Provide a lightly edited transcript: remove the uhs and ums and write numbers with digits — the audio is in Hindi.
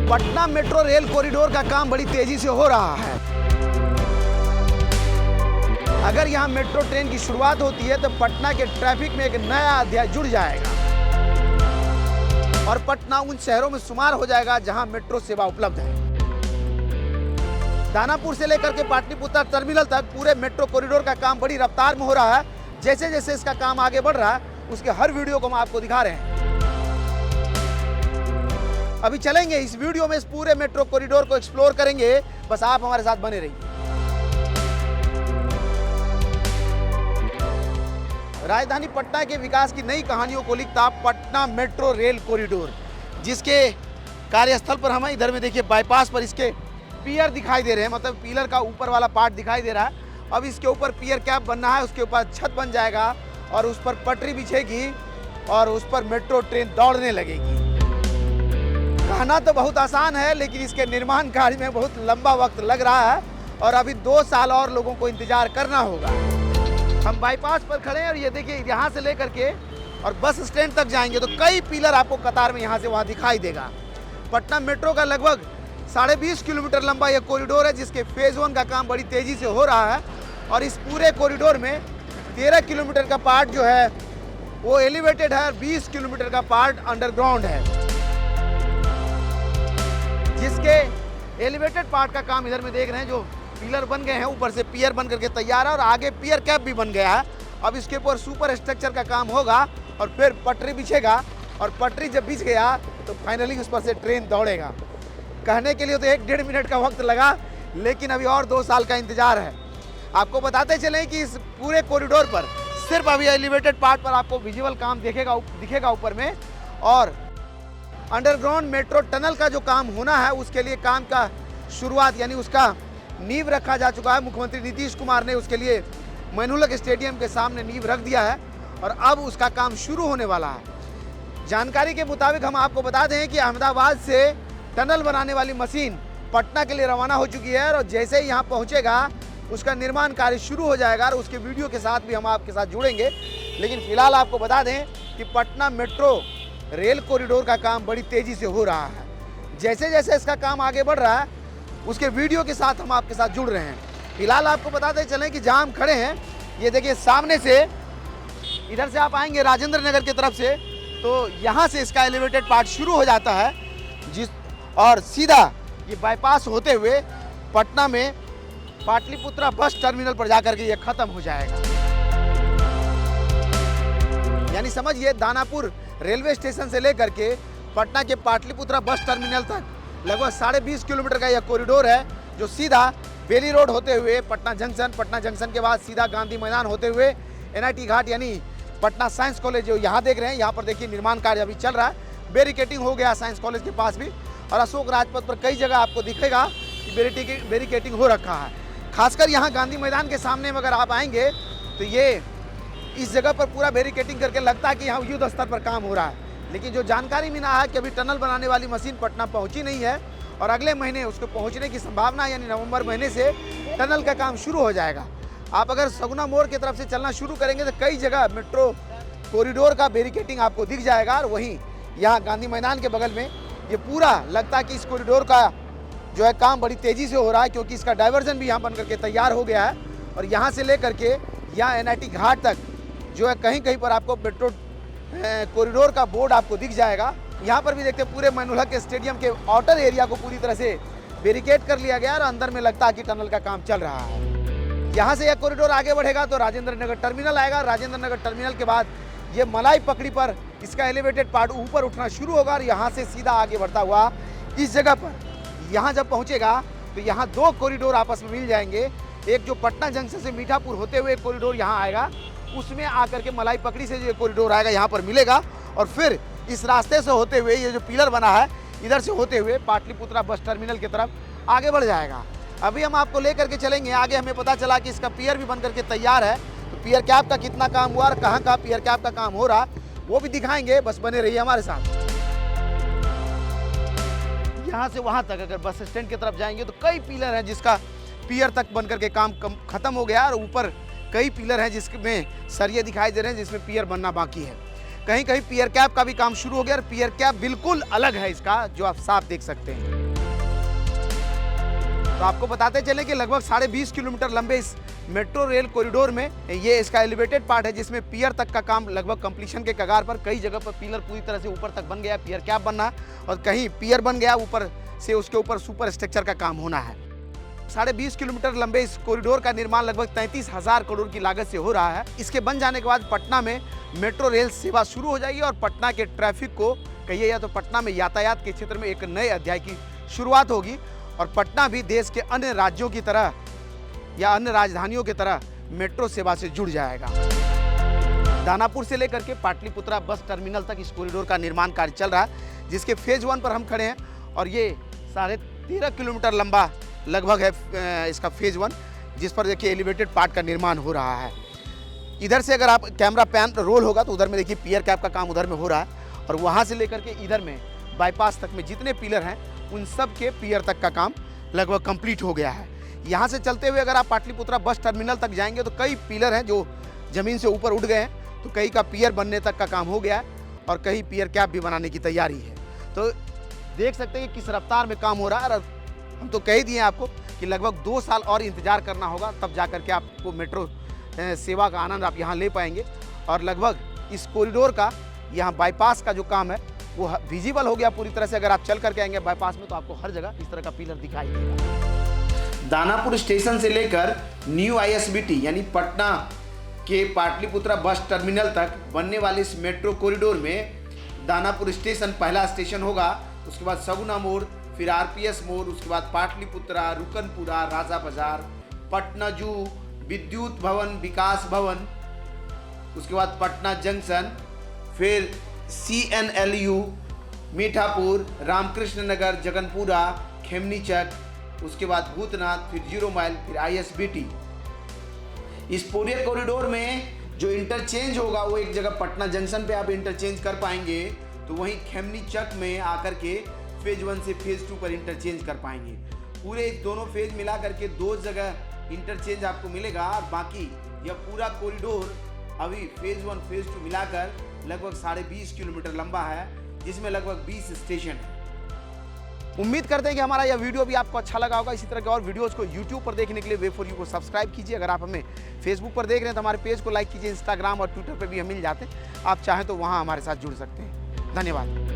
पटना मेट्रो रेल कॉरिडोर का काम बड़ी तेजी से हो रहा है। अगर यहां मेट्रो ट्रेन की शुरुआत होती है तो पटना के ट्रैफिक में एक नया अध्याय जुड़ जाएगा और पटना उन शहरों में शुमार हो जाएगा जहां मेट्रो सेवा उपलब्ध है। दानापुर से लेकर के पाटलिपुत्र टर्मिनल तक पूरे मेट्रो कॉरिडोर का काम बड़ी रफ्तार में हो रहा है। जैसे जैसे इसका काम आगे बढ़ रहा है उसके हर वीडियो को हम आपको दिखा रहे हैं। अभी चलेंगे इस वीडियो में, इस पूरे मेट्रो कॉरिडोर को एक्सप्लोर करेंगे। बस आप हमारे साथ बने रहिए। राजधानी पटना के विकास की नई कहानियों को लिखता पटना मेट्रो रेल कॉरिडोर, जिसके कार्यस्थल पर हमें इधर में देखिए बाईपास पर इसके पियर दिखाई दे रहे हैं, मतलब पिलर का ऊपर वाला पार्ट दिखाई दे रहा है। अब इसके ऊपर पियर कैप बनना है, उसके ऊपर छत बन जाएगा और उस पर पटरी बिछेगी और उस पर मेट्रो ट्रेन दौड़ने लगेगी। कहना तो बहुत आसान है लेकिन इसके निर्माण कार्य में बहुत लंबा वक्त लग रहा है और अभी 2 साल और लोगों को इंतजार करना होगा। हम बाईपास पर खड़े हैं और ये देखिए यहाँ से लेकर के और बस स्टैंड तक जाएंगे तो कई पिलर आपको कतार में यहाँ से वहाँ दिखाई देगा। पटना मेट्रो का लगभग 20.5 किलोमीटर लंबा यह कॉरिडोर है, जिसके फेज 1 का काम बड़ी तेजी से हो रहा है और इस पूरे कॉरिडोर में 13 किलोमीटर का पार्ट जो है वो एलिवेटेड है और 20 किलोमीटर का पार्ट अंडरग्राउंड है। जिसके एलिवेटेड पार्ट का काम इधर में देख रहे हैं, जो पिलर बन गए हैं ऊपर से पियर बन करके तैयार है और आगे पियर कैप भी बन गया है। अब इसके ऊपर सुपर स्ट्रक्चर का काम होगा और फिर पटरी बिछेगा और पटरी जब बिछ गया तो फाइनली उस पर से ट्रेन दौड़ेगा। कहने के लिए तो 1-1.5 मिनट का वक्त लगा, लेकिन अभी और 2 साल का इंतजार है। आपको बताते चलें कि इस पूरे कॉरिडोर पर सिर्फ अभी एलिवेटेड पार्ट पर आपको विजुअल काम दिखेगा ऊपर में, और अंडरग्राउंड मेट्रो टनल का जो काम होना है उसके लिए काम का शुरुआत यानी उसका नींव रखा जा चुका है। मुख्यमंत्री नीतीश कुमार ने उसके लिए मैनुलक स्टेडियम के सामने नींव रख दिया है और अब उसका काम शुरू होने वाला है। जानकारी के मुताबिक हम आपको बता दें कि अहमदाबाद से टनल बनाने वाली मशीन पटना के लिए रवाना हो चुकी है और जैसे ही यहाँ पहुँचेगा उसका निर्माण कार्य शुरू हो जाएगा और उसके वीडियो के साथ भी हम आपके साथ जुड़ेंगे। लेकिन फिलहाल आपको बता दें कि पटना मेट्रो रेल कॉरिडोर का काम बड़ी तेज़ी से हो रहा है। जैसे जैसे इसका काम आगे बढ़ रहा है उसके वीडियो के साथ हम आपके साथ जुड़ रहे हैं। फिलहाल आपको बताते चलें कि जहाँ हम खड़े हैं ये देखिए सामने से इधर से आप आएंगे राजेंद्र नगर की तरफ से तो यहाँ से इसका एलिवेटेड पार्ट शुरू हो जाता है और सीधा ये बाईपास होते हुए पटना में पाटलिपुत्रा बस टर्मिनल पर जाकर के ये खत्म हो जाएगा। यानी समझिए दानापुर रेलवे स्टेशन से लेकर के पटना के पाटलिपुत्रा बस टर्मिनल तक लगभग 20.5 किलोमीटर का यह कॉरिडोर है, जो सीधा बेली रोड होते हुए पटना जंक्शन के बाद सीधा गांधी मैदान होते हुए NIT घाट यानी पटना साइंस कॉलेज जो यहाँ देख रहे हैं, यहाँ पर देखिए निर्माण कार्य अभी चल रहा है। बैरिकेटिंग हो गया साइंस कॉलेज के पास भी और अशोक राजपथ पर कई जगह आपको दिखेगा कि बैरिकेटिंग हो रखा है। खासकर यहाँ गांधी मैदान के सामने में अगर आप आएंगे तो ये इस जगह पर पूरा बैरिकेटिंग करके लगता है कि यहाँ युद्ध स्तर पर काम हो रहा है। लेकिन जो जानकारी मिला है कि अभी टनल बनाने वाली मशीन पटना पहुँची नहीं है और अगले महीने उसको पहुँचने की संभावना है, यानी नवंबर महीने से टनल का काम शुरू हो जाएगा। आप अगर सगुना मोड़ की तरफ से चलना शुरू करेंगे तो कई जगह मेट्रो कॉरिडोर का बैरिकेटिंग आपको दिख जाएगा और वहीं यहाँ गांधी मैदान के बगल में ये पूरा लगता है कि इस कॉरिडोर का जो है काम बड़ी तेज़ी से हो रहा है, क्योंकि इसका डाइवर्जन भी यहाँ बन करके तैयार हो गया है और यहाँ से लेकर के यहाँ NIT घाट तक जो है कहीं कहीं पर आपको मेट्रो कॉरिडोर का बोर्ड आपको दिख जाएगा। यहाँ पर भी देखते हैं पूरे मैनुलक स्टेडियम के आउटर एरिया को पूरी तरह से बैरिकेड कर लिया गया और अंदर में लगता है कि टनल का काम चल रहा है। यहाँ से यह कॉरिडोर आगे बढ़ेगा तो राजेंद्र नगर टर्मिनल आएगा। राजेंद्र नगर टर्मिनल के बाद ये मलाई पकड़ी पर इसका एलिवेटेड पार्ट ऊपर उठना शुरू होगा और यहाँ से सीधा आगे बढ़ता हुआ इस जगह पर यहाँ जब पहुँचेगा तो यहाँ 2 कॉरिडोर आपस में मिल जाएंगे। एक जो पटना जंक्शन से मीठापुर होते हुए कॉरिडोर यहाँ आएगा, उसमें आकर के मलाई पकड़ी से जो कॉरिडोर आएगा यहाँ पर मिलेगा और फिर इस रास्ते से होते हुए ये जो पिलर बना है इधर से होते हुए पाटलिपुत्रा बस टर्मिनल की तरफ आगे बढ़ जाएगा। अभी हम आपको लेकर के चलेंगे आगे। हमें पता चला कि इसका पियर भी बन करके तैयार है, तो पियर कैप का कितना काम हुआ और कहाँ कहाँ पियर कैप का काम हो रहा वो भी दिखाएंगे। बस बने रहिए हमारे साथ। यहाँ से वहाँ तक अगर बस स्टैंड की तरफ जाएंगे तो कई पिलर हैं जिसका पियर तक बन करके काम खत्म हो गया और ऊपर कई पिलर हैं जिसमें सरिये दिखाई दे रहे हैं जिसमें पियर बनना बाकी है। कहीं कहीं पियर कैप का भी काम शुरू हो गया और पियर कैप बिल्कुल अलग है इसका, जो आप साफ देख सकते हैं। तो आपको बताते चले कि लगभग 20.5 किलोमीटर लंबे इस मेट्रो रेल कॉरिडोर में ये इसका एलिवेटेड पार्ट है, जिसमें पियर तक का काम लगभग कंप्लीशन के कगार पर। कई जगह पर पिलर पूरी तरह से ऊपर तक बन गया, पियर कैप बनना, और कहीं पियर बन गया, ऊपर से उसके ऊपर सुपर स्ट्रक्चर का काम होना है। 20.5 किलोमीटर लंबे इस कॉरिडोर का निर्माण लगभग 33,000 करोड़ की लागत से हो रहा है। इसके बन जाने के बाद पटना में मेट्रो रेल सेवा शुरू हो जाएगी और पटना के ट्रैफिक को कहिए या तो पटना में यातायात के क्षेत्र में एक नए अध्याय की शुरुआत होगी और पटना भी देश के अन्य राज्यों की तरह या अन्य राजधानियों की तरह मेट्रो सेवा से जुड़ जाएगा। दानापुर से लेकर के पाटलिपुत्रा बस टर्मिनल तक इस कॉरिडोर का निर्माण कार्य चल रहा है, जिसके फेज 1 पर हम खड़े हैं और ये 13.5 किलोमीटर लंबा लगभग है इसका फेज 1, जिस पर देखिए एलिवेटेड पार्ट का निर्माण हो रहा है। इधर से अगर आप कैमरा पैन रोल होगा तो उधर में देखिए पियर कैप का काम उधर में हो रहा है और वहाँ से लेकर के इधर में बाईपास तक में जितने पिलर हैं उन सब के पियर तक का काम लगभग कंप्लीट हो गया है। यहाँ से चलते हुए अगर आप पाटलिपुत्रा बस टर्मिनल तक जाएंगे तो कई पिलर हैं जो ज़मीन से ऊपर उठ गए हैं, तो कई का पियर बनने तक का काम हो गया है और कहीं पियर कैप भी बनाने की तैयारी है। तो देख सकते हैं कि किस रफ्तार में काम हो रहा है और हम तो कह ही दिए आपको कि लगभग 2 साल और इंतजार करना होगा, तब जा करके आपको मेट्रो सेवा का आनंद आप यहाँ ले पाएंगे। और लगभग इस कॉरिडोर का यहाँ बाईपास का जो काम है वो विजिबल हो गया पूरी तरह से। अगर आप चल करके आएंगे बाईपास में तो आपको हर जगह इस तरह का पिलर दिखाई देगा। दानापुर स्टेशन से लेकर न्यू ISBT यानी पटना के पाटलिपुत्रा बस टर्मिनल तक बनने वाले इस मेट्रो कॉरिडोर में दानापुर स्टेशन पहला स्टेशन होगा, उसके बाद सगुना मोड़, फिर RPS मोड़, उसके बाद पाटलिपुत्रा, रुकनपुरा, राजा बाजार, पटना जू, विद्युत भवन, विकास भवन, उसके बाद पटना जंक्शन, फिर CNLU, मीठापुर, रामकृष्ण नगर, जगनपुरा, खेमनीचक, उसके बाद भूतनाथ, फिर 0 माइल, फिर ISBT। इस पूरे कॉरिडोर में जो इंटरचेंज होगा वो एक जगह पटना जंक्शन पे आप इंटरचेंज कर पाएंगे, तो वहीं खेमनीचक में आकर के फेज 1 से फेज 2 पर इंटरचेंज कर पाएंगे। पूरे दोनों फेज मिला करके 2 जगह इंटरचेंज आपको मिलेगा और बाकी यह पूरा कॉरिडोर अभी फेज 1 फेज 2 मिलाकर लगभग 20.5 किलोमीटर लंबा है, जिसमें लगभग 20 स्टेशन है। उम्मीद करते हैं कि हमारा यह वीडियो भी आपको अच्छा लगा होगा। इसी तरह के और वीडियोस को YouTube पर देखने के लिए वे4यू को सब्सक्राइब कीजिए। अगर आप हमें Facebook पर देख रहे हैं तो हमारे पेज को लाइक कीजिए। Instagram और Twitter पर भी हम मिल जाते हैं, आप चाहें तो वहाँ हमारे साथ जुड़ सकते हैं। धन्यवाद।